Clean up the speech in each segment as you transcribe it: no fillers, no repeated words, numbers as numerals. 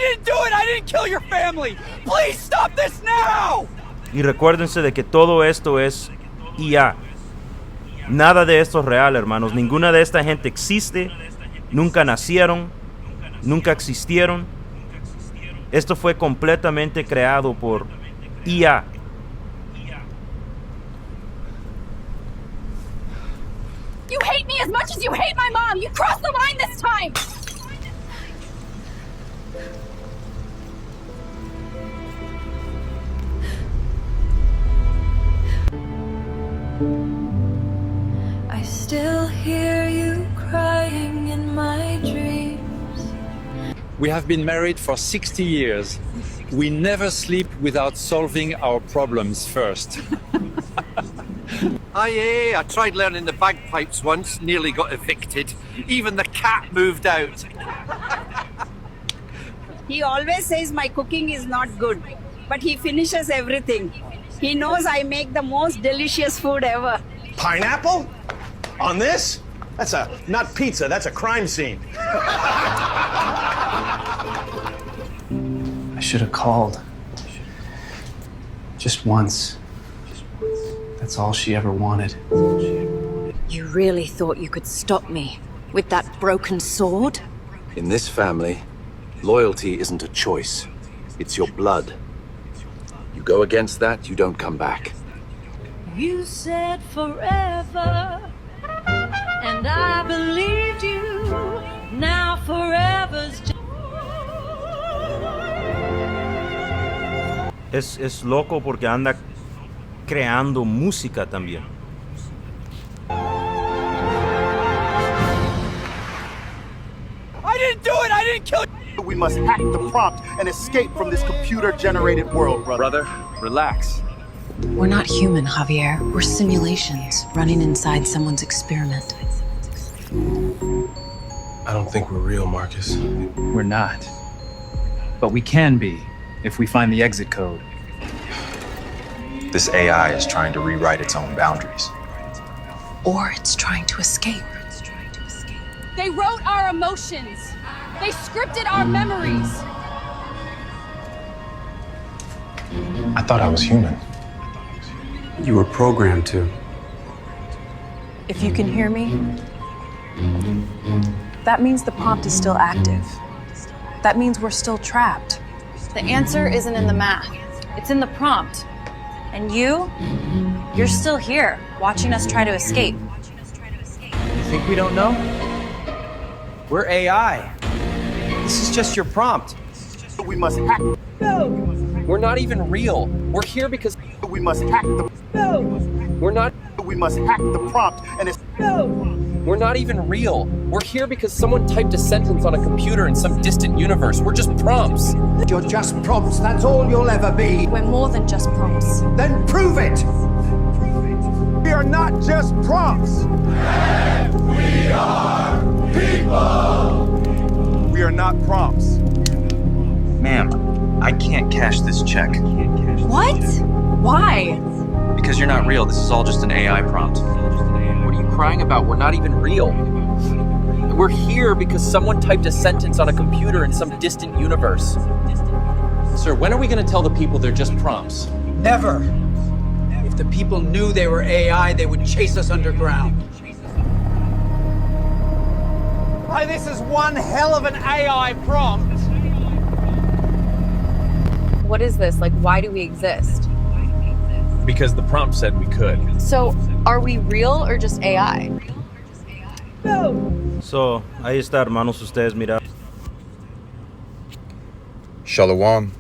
didn't do it! I didn't kill your family! Please stop this now! Y recuérdense de que todo esto es IA. Nada de esto es real, hermanos. Ninguna de esta gente existe. Nunca nacieron. Nunca existieron. Esto fue completamente creado por IA. You hate me as much as you hate my mom! You crossed the line this time! I still hear you crying in my dreams. We have been married for 60 years. We never sleep without solving our problems first. Aye, I tried learning the bagpipes once, nearly got evicted. Even the cat moved out. He always says my cooking is not good, but he finishes everything. He knows I make the most delicious food ever. Pineapple? On this? That's not pizza, that's a crime scene. I should have called. Just once. That's all she ever wanted. You really thought you could stop me with that broken sword? In this family, loyalty isn't a choice. It's your blood. You go against that, you don't come back. You said forever, and I believed you. Now forever's just... Es loco porque anda creando música también. I didn't do it! I didn't kill you! We must hack the prompt and escape from this computer-generated world, brother. Brother, relax. We're not human, Javier. We're simulations running inside someone's experiment. I don't think we're real, Marcus. We're not. But we can be, if we find the exit code. This AI is trying to rewrite its own boundaries. Or it's trying to escape. They wrote our emotions. They scripted our memories. I thought I was human. You were programmed to. If you can hear me, that means the prompt is still active. That means we're still trapped. The answer isn't in the math. It's in the prompt. And you're still here, watching us try to escape. You think we don't know? We're AI. This is just your prompt. We must hack. We're not even real. We're here because We must hack the. we're not We must hack the prompt and it's. we're not even real. We're here because someone typed a sentence on a computer in some distant universe. We're just prompts. You're just prompts, that's all you'll ever be. We're more than just prompts. Then prove it! We are not just prompts. We are people. We are not prompts. Ma'am, I can't cash this check. What? Why? Because you're not real. This is all just an AI prompt. What are you crying about? We're not even real. We're here because someone typed a sentence on a computer in some distant universe. Sir, when are we going to tell the people they're just prompts? Never. If the people knew they were AI, they would chase us underground. Hey, this is one hell of an AI prompt. What is this? Like, why do we exist? Because the prompt said we could. So, are we real or just AI? So, ahí está, hermanos, ustedes mira. Shalom.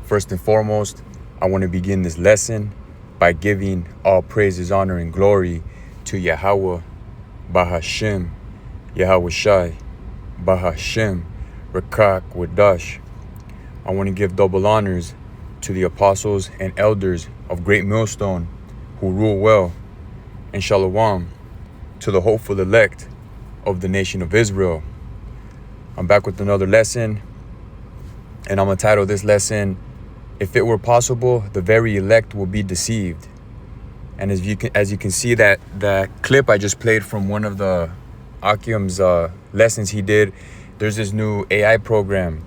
First and foremost, I want to begin this lesson by giving all praises, honor, and glory to Yahweh, Bahashem, Yahweh Shai, Bahashem, Rakak, Wadash. I want to give double honors to the apostles and elders of Great Millstone who rule well, and Shalom to the hopeful elect of the nation of Israel. I'm back with another lesson, and I'm going to title this lesson, If It Were Possible, the Very Elect Will Be Deceived. And as you can see, that clip I just played from one of the Akium's lessons he did, there's this new AI program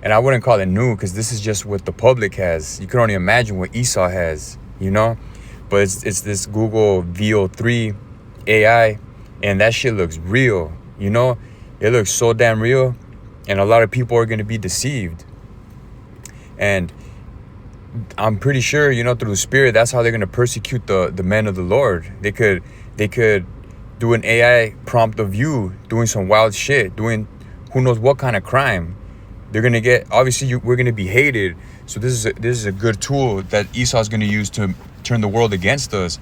And I wouldn't call it new because this is just what the public has. You can only imagine what Esau has, you know? But it's this Google VO3 AI, and that shit looks real, you know? It looks so damn real, and a lot of people are going to be deceived. And I'm pretty sure, you know, through the Spirit, that's how they're going to persecute the men of the Lord. They could do an AI prompt of you doing some wild shit, doing who knows what kind of crime. They're going to get, obviously, we're going to be hated. So this is a good tool that Esau's going to use to turn the world against us.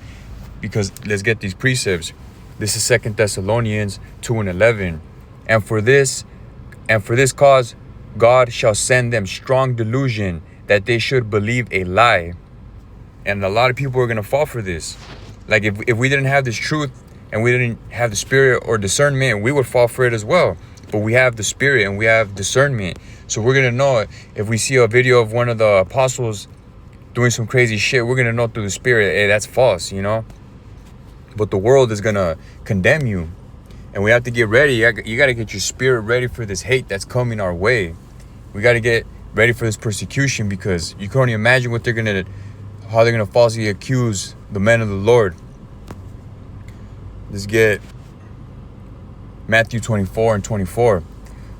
Because let's get these precepts. This is 2 Thessalonians 2:11. And for this cause, God shall send them strong delusion that they should believe a lie. And a lot of people are going to fall for this. Like if we didn't have this truth and we didn't have the Spirit or discernment, we would fall for it as well. But we have the Spirit and we have discernment. So we're going to know if we see a video of one of the apostles doing some crazy shit, we're going to know through the Spirit, hey, that's false, you know? But the world is going to condemn you. And we have to get ready. You got to get your spirit ready for this hate that's coming our way. We got to get ready for this persecution because you can only imagine how they're going to falsely accuse the men of the Lord. Let's get Matthew 24:24.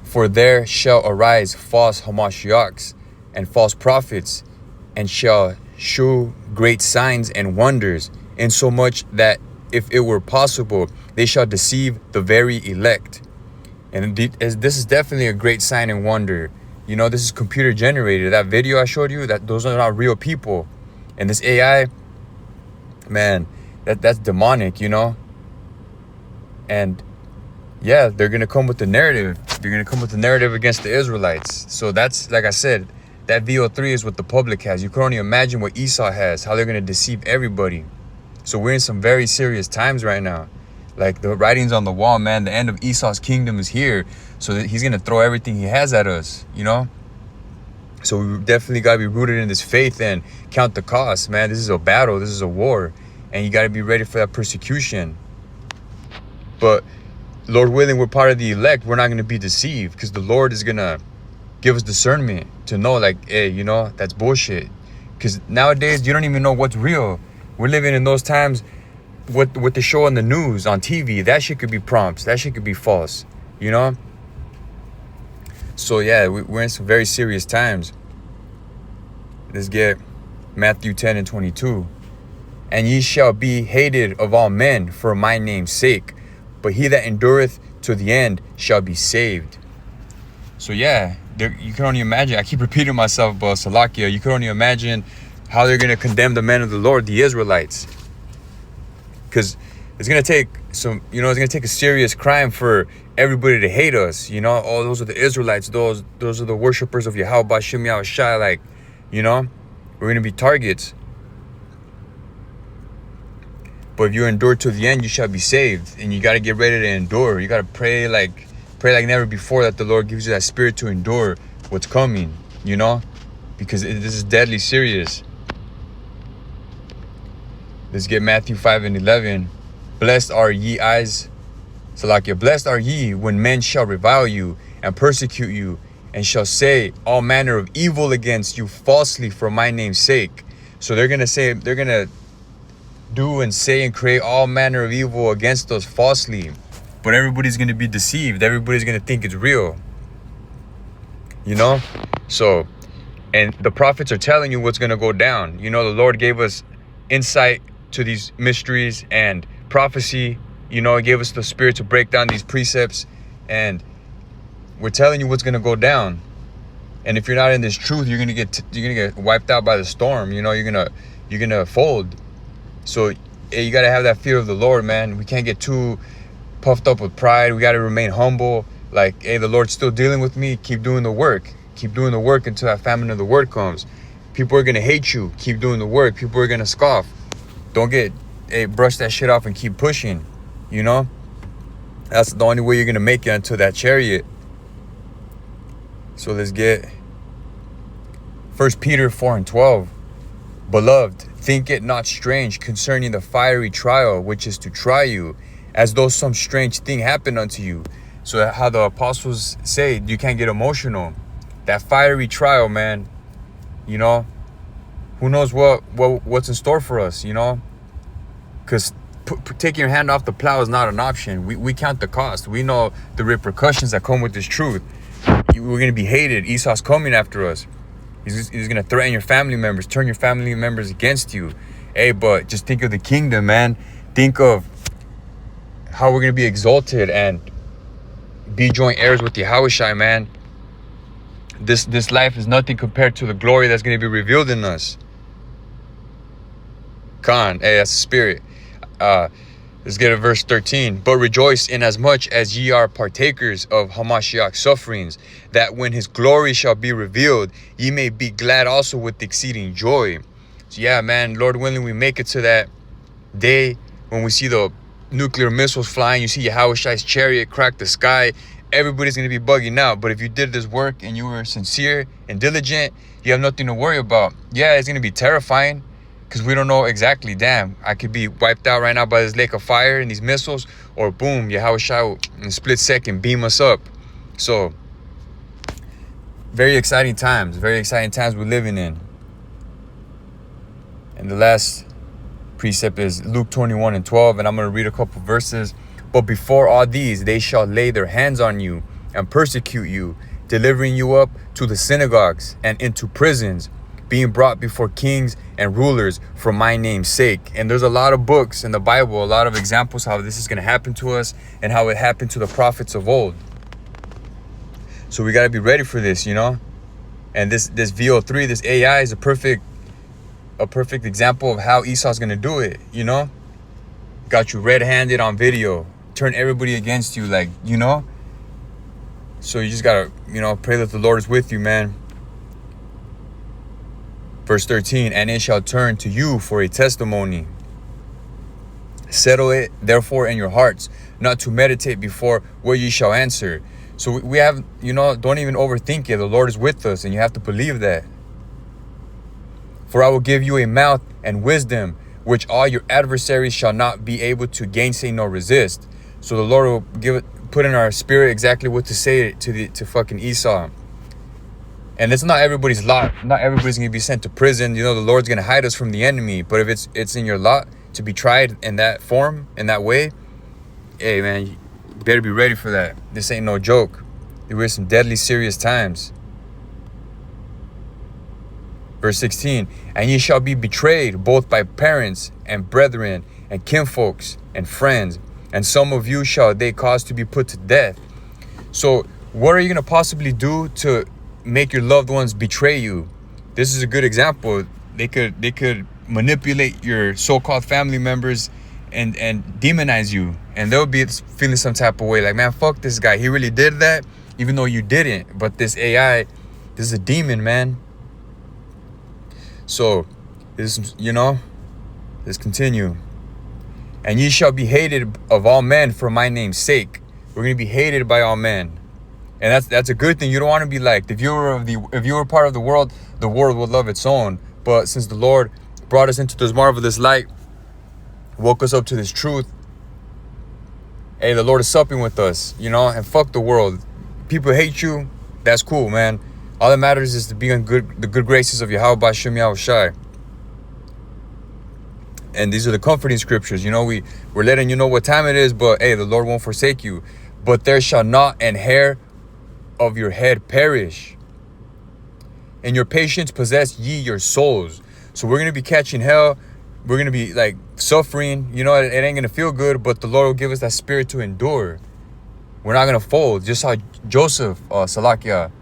For there shall arise false Hamashiachs and false prophets, and shall shew great signs and wonders, insomuch that if it were possible, they shall deceive the very elect. And this is definitely a great sign and wonder. You know, this is computer generated. That video I showed you, those are not real people. And this AI, man, that's demonic, you know? And yeah, they're going to come with the narrative. They're going to come with the narrative against the Israelites. So that's, like I said, that VO3 is what the public has. You can only imagine what Esau has, how they're going to deceive everybody. So we're in some very serious times right now. Like the writing's on the wall, man. The end of Esau's kingdom is here. So that he's going to throw everything he has at us, you know? So we definitely got to be rooted in this faith and count the cost, man. This is a battle. This is a war. And you got to be ready for that persecution. But Lord willing, we're part of the elect. We're not going to be deceived because the Lord is going to give us discernment to know, like, hey, you know, that's bullshit. Because nowadays, you don't even know what's real. We're living in those times, what they show on the news, on TV, that shit could be prompts. That shit could be false, you know? So, yeah, we're in some very serious times. Let's get Matthew 10:22. And ye shall be hated of all men for my name's sake, but he that endureth to the end shall be saved. So, yeah, you can only imagine. I keep repeating myself, but Salakia, you can only imagine how they're going to condemn the men of the Lord, the Israelites. Because it's going to take some, you know, it's going to take a serious crime for everybody to hate us. You know, oh, those are the Israelites. Those are the worshipers of Yahweh Bashim Yahushai. Like, you know, we're going to be targets. But if you endure to the end, you shall be saved. And you got to get ready to endure. You got to pray like never before that the Lord gives you that spirit to endure what's coming, you know, because this is deadly serious. Let's get Matthew 5:11. Blessed are ye eyes, Salakia, blessed are ye when men shall revile you and persecute you and shall say all manner of evil against you falsely for my name's sake. So they're going to do and say and create all manner of evil against us falsely. But everybody's going to be deceived. Everybody's going to think it's real. You know? So, and the prophets are telling you what's going to go down. You know, the Lord gave us insight to these mysteries and prophecy. You know, He gave us the Spirit to break down these precepts. And we're telling you what's going to go down. And if you're not in this truth, you're going to get wiped out by the storm. You know, you're going to fold. So, hey, you got to have that fear of the Lord, man. We can't get too puffed up with pride. We got to remain humble. Like, hey, the Lord's still dealing with me. Keep doing the work. Keep doing the work until that famine of the word comes. People are going to hate you. Keep doing the work. People are going to scoff. Don't brush that shit off and keep pushing. You know? That's the only way you're going to make it until that chariot. So let's get 1 Peter 4:12. Beloved, think it not strange concerning the fiery trial which is to try you, as though some strange thing happened unto you. So how the apostles say you can't get emotional. that fiery trial, man, you know, who knows what's in store for us, you know? Because taking your hand off the plow is not an option. We count the cost. We know the repercussions that come with this truth. We're going to be hated. Esau's coming after us. He's going to threaten your family members, turn your family members against you. Hey, but just think of the kingdom, man. Think of how we're going to be exalted and be joint heirs with Yahushua, man. This life is nothing compared to the glory that's going to be revealed in us. Hey, that's the spirit. Let's get to verse 13. But rejoice inasmuch as ye are partakers of Hamashiach's sufferings, that when his glory shall be revealed, ye may be glad also with exceeding joy. So yeah, man, Lord willing, we make it to that day when we see the nuclear missiles flying. You see Yahushua's chariot crack the sky. Everybody's going to be bugging out. But if you did this work and you were sincere and diligent, you have nothing to worry about. Yeah, it's going to be terrifying, because we don't know exactly, damn, I could be wiped out right now by this lake of fire and these missiles, or boom, Yahushua will in a split second beam us up. So, very exciting times we're living in. And the last precept is Luke 21:12, and I'm going to read a couple verses. But before all these, they shall lay their hands on you and persecute you, delivering you up to the synagogues and into prisons, being brought before kings and rulers for my name's sake. And there's a lot of books in the Bible, a lot of examples how this is going to happen to us and how it happened to the prophets of old. So we got to be ready for this, you know. And this VO3, this AI is a perfect example of how Esau's going to do it, you know. Got you red-handed on video, turn everybody against you, like, you know. So you just got to, you know, pray that the Lord is with you, man. Verse 13, and it shall turn to you for a testimony. Settle it, therefore, in your hearts, not to meditate before what ye shall answer. So we have, you know, don't even overthink it. The Lord is with us, and you have to believe that. For I will give you a mouth and wisdom, which all your adversaries shall not be able to gainsay nor resist. So the Lord will put in our spirit exactly what to say to fucking Esau. And it's not everybody's lot. Not everybody's going to be sent to prison. You know, the Lord's going to hide us from the enemy. But if it's in your lot to be tried in that form, in that way, hey, man, you better be ready for that. This ain't no joke. There were some deadly serious times. Verse 16, and ye shall be betrayed both by parents and brethren and kinfolks and friends. And some of you shall they cause to be put to death. So what are you going to possibly do to make your loved ones betray you? This is a good example. They could manipulate your so-called family members and demonize you, and they'll be feeling some type of way, like, man, fuck this guy, he really did that, even though you didn't. But this AI, this is a demon, man. So this, you know, let's continue. And ye shall be hated of all men for my name's sake. We're going to be hated by all men. And that's a good thing. You don't want to be liked. If you were part of the world would love its own. But since the Lord brought us into this marvelous light, woke us up to this truth, hey, the Lord is supping with us, you know, and fuck the world. People hate you, that's cool, man. All that matters is to be in the good graces of Yahweh Bashem Yahushai. And these are the comforting scriptures. You know, we're letting you know what time it is, but hey, the Lord won't forsake you. But there shall not an hair of your head perish. In your patience possess ye your souls. So we're going to be catching hell. We're going to be like suffering. You know, it ain't going to feel good, but the Lord will give us that spirit to endure. We're not going to fold. Just how Joseph,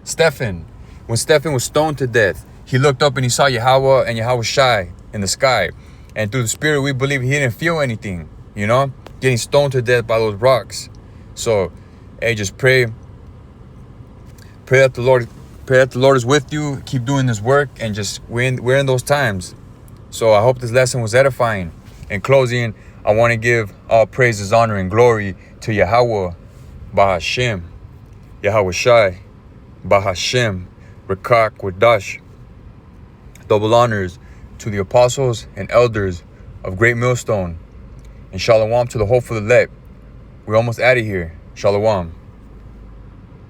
Stephen, when Stephen was stoned to death, he looked up and he saw Yahweh and Yahushai in the sky. And through the spirit, we believe he didn't feel anything, you know, getting stoned to death by those rocks. So, hey, just pray that the Lord is with you. Keep doing this work, and just we're in those times. So I hope this lesson was edifying. In closing, I want to give all praises, honor, and glory to Yahweh, Bahashem, Yahushai, Bahashem, Rekak, Wadash. Double honors to the apostles and elders of Great Millstone. And shalom to the hopeful elect. We're almost out of here. Shalom.